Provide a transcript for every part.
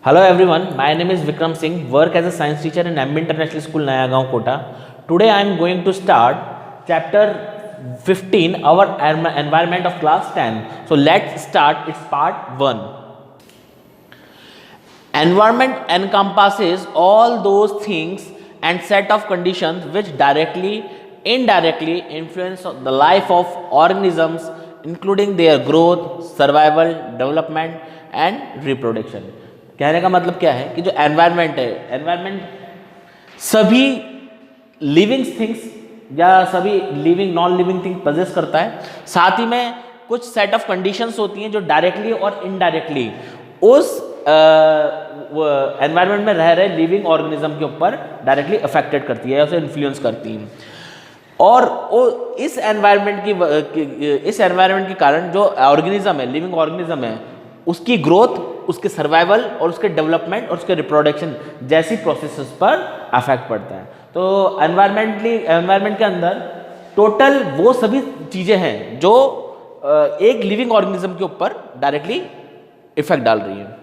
Hello everyone, my name is Vikram Singh, work as a science teacher in MB International School, Nayagaon, Kota. Today I am going to start chapter 15, our environment of class 10. So let's start its part 1. Environment encompasses all those things and set of conditions which directly, indirectly influence the life of organisms, including their growth, survival, development and reproduction. कहने का मतलब क्या है कि जो environment है, environment सभी living things या सभी living non living thing possess करता है, साथ ही में कुछ सेट ऑफ कंडीशंस होती हैं जो डायरेक्टली और इनडायरेक्टली उस एनवायरनमेंट में रह रहे लिविंग ऑर्गेनिज्म के ऊपर डायरेक्टली अफेक्टेड करती है या उसे इन्फ्लुएंस करती है। और इस एनवायरनमेंट के कारण जो ऑर्गेनिज्म है, लिविंग ऑर्गेनिज्म है, उसकी ग्रोथ, उसके सर्वाइवल और उसके डेवलपमेंट और उसके रिप्रोडक्शन जैसी प्रोसेसेस पर अफेक्ट पड़ता है। तो एनवायरनमेंट के अंदर टोटल वो सभी चीज़ें हैं जो एक लिविंग ऑर्गेनिज्म के ऊपर डायरेक्टली इफेक्ट डाल रही हैं।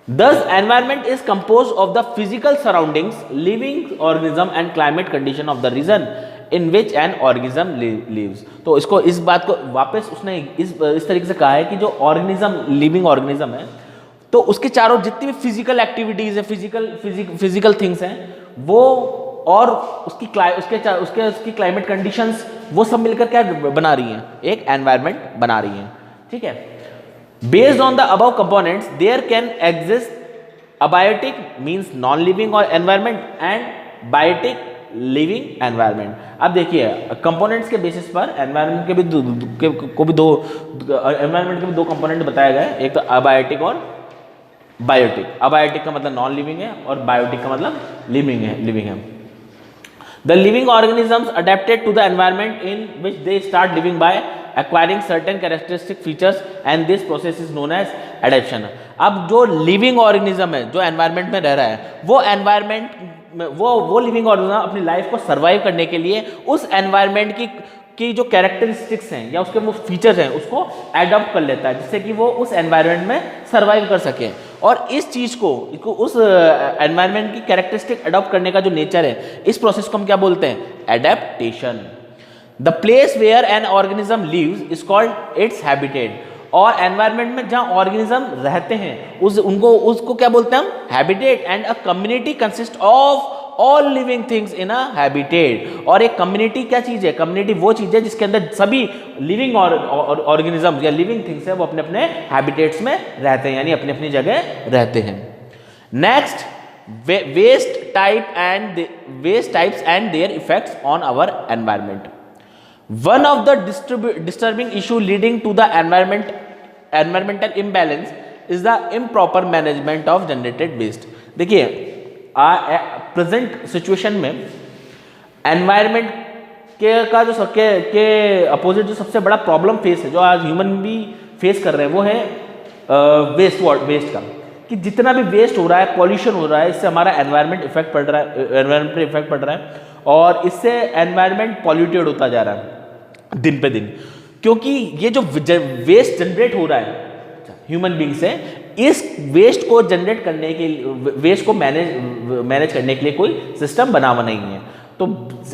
Thus, environment is composed of the physical surroundings, living organism and climate condition of the region in which an organism lives. तो इसको इस बात को वापस उसने इस तरीके से कहा है कि जो ऑर्गेनिज्म, लिविंग ऑर्गेनिज्म है, तो उसके चारों जितनी भी फिजिकल एक्टिविटीज है, फिजिकल थिंग्स हैं, वो और उसकी क्लाइमेट कंडीशंस, वो सब मिलकर क्या बना रही हैं, एक एनवायरनमेंट बना रही हैं। ठीक है। Based on the above components, there can exist abiotic means non-living or environment and biotic living environment. अब देखिए कंपोनेंट्स के बेसिस पर एनवायरनमेंट के भी दो कंपोनेंट बताए गए, एक तो अबायोटिक और बायोटिक। अबायोटिक का मतलब नॉन लिविंग है और बायोटिक का मतलब लिविंग है। The living organisms adapted to the environment in which they start living by acquiring certain characteristic features and this process is known as adaptation. अब जो लिविंग ऑर्गेनिज्म है, जो एनवायरनमेंट में रह रहा है, वो एनवायरनमेंट वो लिविंग ऑर्गेनिज्म अपनी लाइफ को सर्वाइव करने के लिए उस एनवायरनमेंट की जो कैरेक्टरिस्टिक्स हैं या उसके वो फीचर्स हैं उसको एडॉप्ट कर लेता है, जिससे कि वो उस एनवायरनमेंट में सर्वाइव कर सके। और इस चीज़ को उस एनवायरनमेंट की कैरेक्टरिस्टिक अडॉप्ट करने का जो नेचर है, इस प्रोसेस को हम क्या बोलते हैं, adaptation. The place where an organism lives is called its habitat. और एनवायरनमेंट में जहाँ ऑर्गेनिज्म रहते हैं उसको क्या बोलते हैं हम, habitat. And a community consist of all living things in a habitat. और एक कम्युनिटी क्या चीज़ है, कम्युनिटी वो चीज़ है जिसके अंदर सभी लिविंग ऑर्गेनिज्म या लिविंग थिंग्स है वो अपने अपने हैबिटेट्स में रहते हैं, यानी अपनी अपनी जगह रहते हैं। Next, waste types and their effects on our environment. One of the disturbing issue leading to the environmental imbalance is the improper management of generated waste. देखिए प्रेजेंट सिचुएशन में एनवायरनमेंट का जो के अपोजिट जो सबसे बड़ा प्रॉब्लम फेस है, जो आज ह्यूमन भी फेस कर रहे हैं, वो है वेस्ट का। कि जितना भी वेस्ट हो रहा है, पॉल्यूशन हो रहा है, इससे हमारा एनवायरनमेंट पे इफेक्ट पड़ रहा है और इससे एनवायरनमेंट पॉल्यूटेड होता जा रहा है दिन पे दिन। क्योंकि ये जो वेस्ट जनरेट हो रहा है ह्यूमन बींग से, इस वेस्ट को जनरेट करने के लिए, वेस्ट को मैनेज करने के लिए कोई सिस्टम बना हुआ नहीं है। तो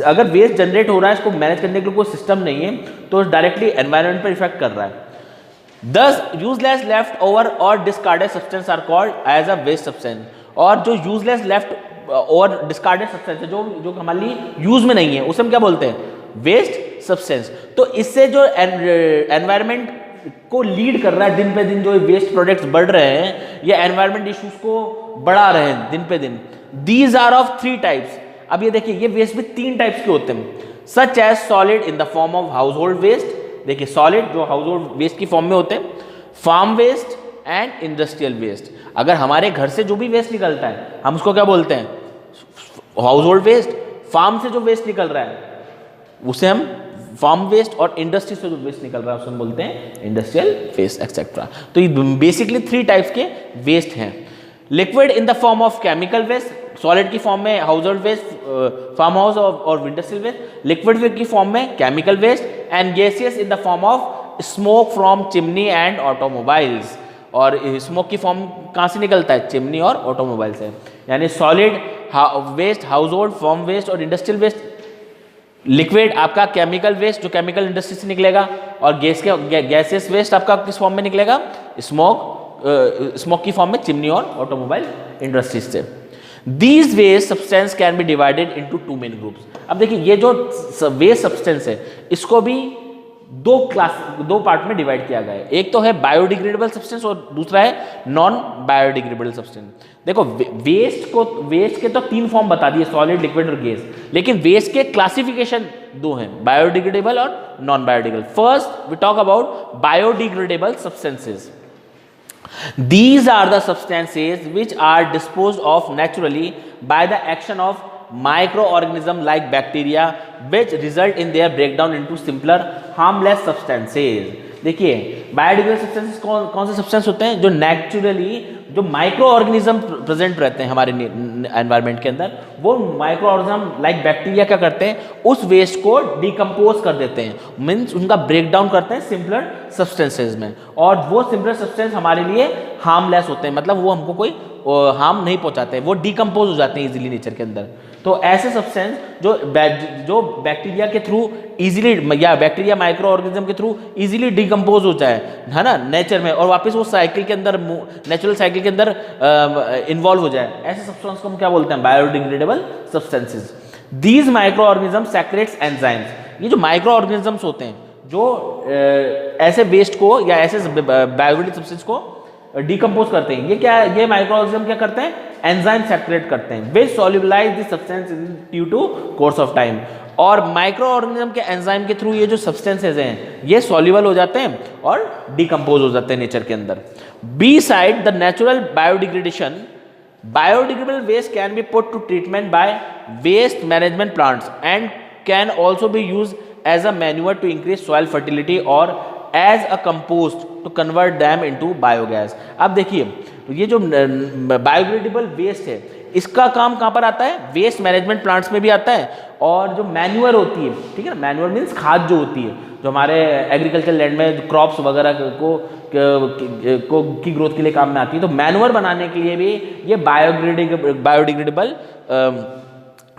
अगर वेस्ट जनरेट हो रहा है, इसको मैनेज करने के लिए कोई सिस्टम नहीं है, तो डायरेक्टली एनवायरनमेंट पर इफेक्ट कर रहा है। Thus, useless leftover or discarded substance are called as a waste substance. और जो यूजलेस लेफ्ट और डिस्कार्डेड सब्सटेंस है, जो हमारे लिए यूज में नहीं है, उसे हम क्या बोलते हैं, वेस्ट सब्सटेंस। तो इससे जो एनवायरनमेंट को लीड कर रहा है दिन पे दिन, जो वेस्ट प्रोडक्ट्स बढ़ रहे हैं, या एनवायरनमेंट इश्यूज को बढ़ा रहे हैं दिन पे दिन। These are of 3 types. अब ये देखिए, ये वेस्ट भी 3 टाइप्स के होते हैं, such as solid in the form of household waste. देखिए सॉलिड जो हाउस होल्ड वेस्ट की फॉर्म में होते हैं, farm waste and industrial waste. अगर हमारे घर से जो भी वेस्ट निकलता है, हम उसको क्या बोलते हैं, हाउस होल्ड वेस्ट। फार्म से जो वेस्ट निकल रहा है उसे हम फार्म वेस्ट, और इंडस्ट्री से जो वेस्ट निकल रहा है उसे हम बोलते हैं इंडस्ट्रियल वेस्ट एक्सेट्रा। तो ये बेसिकली 3 टाइप्स के वेस्ट हैं। Liquid in the form of chemical waste, solid की फॉर्म में household waste, farm house और इंडस्ट्रियल वेस्ट। लिक्विड की फॉर्म में chemical waste, and gaseous in the form of smoke from chimney and automobiles. और smoke की form कहाँ से निकलता है? चिमनी और ऑटोमोबाइल से। यानी solid waste, household form waste और इंडस्ट्रियल वेस्ट, लिक्विड आपका केमिकल वेस्ट जो केमिकल इंडस्ट्री से निकलेगा, और गैसेस वेस्ट आपका किस फॉर्म में निकलेगा? स्मोक की फॉर्म में चिमनी और ऑटोमोबाइल इंडस्ट्रीज से। These waste substance can be divided into two main groups. अब देखिए ये जो वेस्ट सब्सटेंस है इसको भी दो पार्ट में डिवाइड किया गया है। एक तो है बायोडिग्रेडेबल सब्सटेंस और दूसरा है नॉन बायोडिग्रेडेबल सब्सटेंस। देखो वेस्ट के तो 3 फॉर्म बता दिए, सॉलिड, लिक्विड और गैस, लेकिन वेस्ट के क्लासिफिकेशन 2 हैं, बायोडिग्रेडेबल और non biodegradable. First we talk about biodegradable substances. These are the substances which are disposed of naturally by the action of microorganisms like bacteria, which result in their breakdown into simpler harmless substances। देखिए biodegradable substances कौन से substance होते हैं? जो naturally जो micro organism present रहते हैं हमारे एनवायरनमेंट के अंदर, वो माइक्रो ऑर्गेनिज्म लाइक बैक्टीरिया क्या करते हैं? उस वेस्ट को डिकम्पोज कर देते हैं, मीन्स उनका ब्रेक डाउन करते हैं सिंपलर सब्सटेंसेज में, और वो सिंपलर सब्सटेंस हमारे लिए हार्मलेस होते हैं, मतलब वो हमको कोई हार्म नहीं पहुंचाते हैं, वो डिकम्पोज हो जाते हैं इजीली नेचर के अंदर। तो ऐसे सब्सटेंस जो बैक्टीरिया के थ्रू इजीली या बैक्टीरिया माइक्रो ऑर्गेनिज्म के थ्रू इजीली डिकम्पोज हो जाए, है ना, नेचर में, और वापस वो साइकिल के अंदर, नेचुरल साइकिल के अंदर इन्वॉल्व हो जाए, ऐसे सब्सटेंस को हम क्या बोलते हैं? Biodegradable substances. These micro organism secrets enzymes. ये जो माइक्रो ऑर्गेनिज्म्स होते हैं जो ऐसे वेस्ट को या ऐसे बायोडिग्रेडेबल सब्सटेंस को डिकम्पोज करते हैं, ये क्या, ये माइक्रो ऑर्गेनिज्म क्या करते हैं? एंजाइम सेक्रेट करते हैं, which solubilise this substance due to course of time. और माइक्रो ऑर्गेनिज्म के एंजाइम के थ्रू ये जो सब्सटेंसेज हैं ये सॉल्युबल हो जाते हैं और डिकम्पोज हो जाते हैं नेचर के अंदर। Beside the natural biodegradation, biodegradable waste can be put to treatment by waste management plants and can also be used as a manure to increase soil fertility or as a compost to convert them into biogas। अब देखिए ये जो biodegradable waste है इसका काम कहाँ पर आता है? वेस्ट मैनेजमेंट प्लांट्स में भी आता है, और जो मैन्यूअर होती है, ठीक है ना, मैन्यूअर मीन्स खाद जो होती है, जो हमारे एग्रीकल्चर लैंड में क्रॉप्स वगैरह को की ग्रोथ के लिए काम में आती है, तो मैन्यूअर बनाने के लिए भी ये बायोडिग्रेडेबल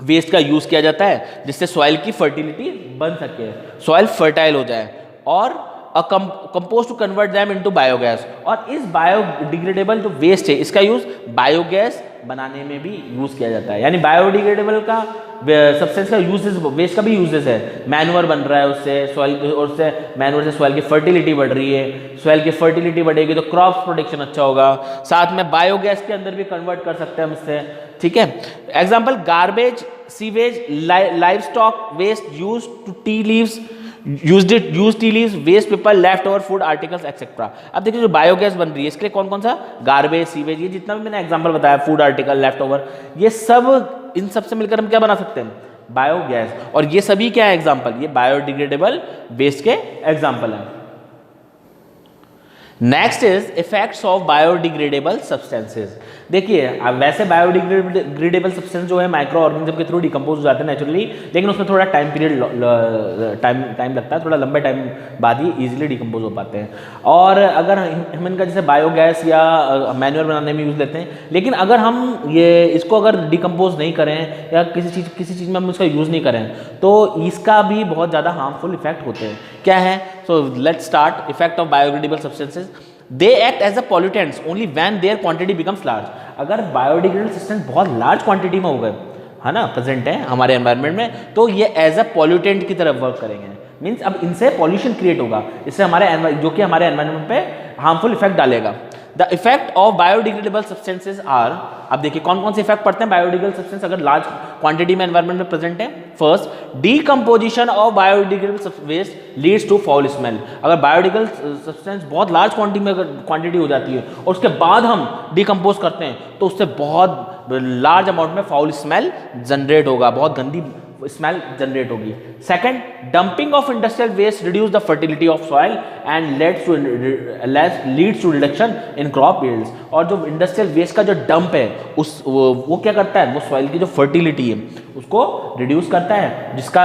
वेस्ट का यूज़ किया जाता है, जिससे सॉइल की फर्टिलिटी बन सके, सॉइल फर्टाइल हो जाए, और compost to convert them into biogas. और इस बायोडिग्रेडेबल जो वेस्ट है इसका यूज़ बायोगैस बनाने में भी यूज़ किया जाता है। यानी बायोडिग्रेडेबल का सब्सटेंस का यूजेस, वेस्ट का भी यूजेस है, मैन्योर बन रहा है उससे, सॉइल, और उससे मैन्योर से सॉइल की फर्टिलिटी बढ़ रही है, सॉइल की फर्टिलिटी बढ़ेगी तो क्रॉप्स प्रोडक्शन अच्छा होगा, साथ में बायोगैस के अंदर भी कन्वर्ट कर सकते हैं हम इससे, ठीक है। Example garbage, sewage, livestock waste use to tea leaves, use tea leaves, waste paper, leftover food articles etcetera. अब देखिए जो बायोगैस बन रही है इसके लिए कौन कौन सा? गार्बेज, सीवेज, ये जितना भी मैंने एग्जांपल बताया, फूड आर्टिकल, लेफ्ट ओवर, ये सब, इन सब से मिलकर हम क्या बना सकते हैं? बायोगैस। और ये सभी क्या है एग्जांपल? ये बायोडिग्रेडेबल वेस्ट के एग्जांपल हैं। Next is effects of biodegradable substances. देखिए अब वैसे बायोडिग्रेडेबल सब्सटेंस जो है माइक्रो ऑर्गेनिज्म के थ्रू डिकम्पोज हो जाते हैं नेचुरली, लेकिन उसमें थोड़ा टाइम पीरियड टाइम लगता है, थोड़ा लंबे टाइम बाद ही इजीली डिकम्पोज हो पाते हैं। और अगर हम इनका जैसे बायोगैस या मैन्योर बनाने में यूज़ लेते हैं, लेकिन अगर हम ये इसको अगर डिकम्पोज नहीं करें या किसी चीज़ में हम इसका यूज़ नहीं करें तो इसका भी बहुत ज़्यादा हार्मफुल इफेक्ट होते हैं। क्या है? So let's start effect of biodegradable substances. They act as a pollutants only when their quantity becomes large। अगर बायोडिग्रेडेबल सब्सटेंस बहुत लार्ज क्वांटिटी में हो गए, है ना, प्रेजेंट है हमारे एनवायरनमेंट में, तो ये एज अ पॉल्यूटेंट की तरफ वर्क करेंगे। मीन्स अब इनसे पॉल्यूशन क्रिएट होगा, इससे हमारे जो कि हमारे एनवायरनमेंट पे हार्मफुल इफेक्ट डालेगा। The effect of biodegradable substances are, अब देखिए कौन कौन से इफेक्ट पड़ते हैं बायोडिग्रेडेबल सब्सटेंस अगर लार्ज क्वांटिटी में एनवायरनमेंट में प्रेजेंट है। First, decomposition of biodegradable waste leads to foul smell. अगर बायोडिग्रेडेबल सब्सटेंस बहुत लार्ज क्वांटिटी हो जाती है और उसके बाद हम डिकम्पोज करते हैं तो उससे बहुत लार्ज अमाउंट में फाउल स्मेल जनरेट होगा, बहुत गंदी स्मेल जनरेट होगी। Second, dumping of industrial waste reduce the fertility of soil and leads to reduction in crop yields. और जो इंडस्ट्रियल वेस्ट का जो डंप है वो क्या करता है? वो सॉइल की जो फर्टिलिटी है उसको रिड्यूस करता है, जिसका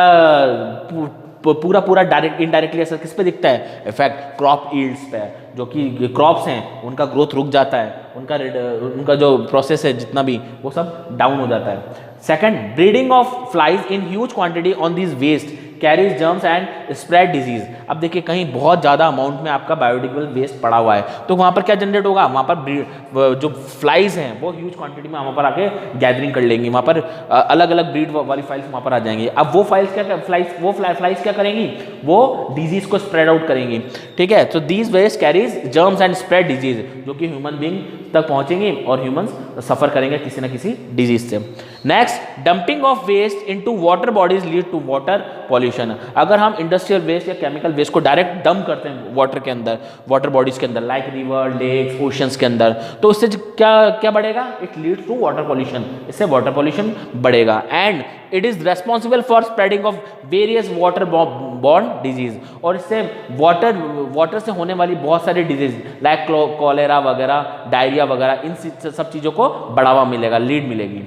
पूरा पूरा डायरेक्ट इनडायरेक्टली असर किस पे दिखता है? इफेक्ट क्रॉप यील्ड्स पे, जो कि क्रॉप्स हैं उनका ग्रोथ रुक जाता है, उनका जो प्रोसेस है जितना भी वो सब डाउन हो जाता है। Second, breeding of flies in huge quantity on this waste carries germs and spread disease. अब देखिए कहीं बहुत ज़्यादा अमाउंट में आपका बायोडिग्रेडेबल वेस्ट पड़ा हुआ है तो वहाँ पर क्या जनरेट होगा? वहाँ पर जो फ्लाइज हैं वो ह्यूज क्वांटिटी में वहाँ पर आके गैदरिंग कर लेंगी, वहाँ पर अलग अलग ब्रीड वाली फ्लाइज वहाँ पर आ जाएंगी। अब वो फ्लाइज क्या करेंगी? वो डिजीज को स्प्रेड आउट करेंगी, ठीक है। तो these waste carries germs and spread disease, जो कि ह्यूमन बींग तक पहुँचेंगी और ह्यूमंस सफ़र करेंगे किसी न किसी डिजीज से। Next, dumping of waste into water bodies lead to water pollution. अगर हम इंडस्ट्रियल वेस्ट या केमिकल वेस्ट को डायरेक्ट डंप करते हैं वाटर के अंदर, वाटर बॉडीज के अंदर, लाइक रिवर, लेक्स, ओशंस के अंदर, तो उससे क्या बढ़ेगा? It leads to water pollution, इससे वाटर पॉल्यूशन बढ़ेगा। And it is responsible for spreading of various water borne disease, और इससे वाटर से होने वाली बहुत सारी डिजीज लाइक कॉलेरा वगैरह, डायरिया वगैरह, इन सब चीज़ों को बढ़ावा मिलेगा, लीड मिलेगी।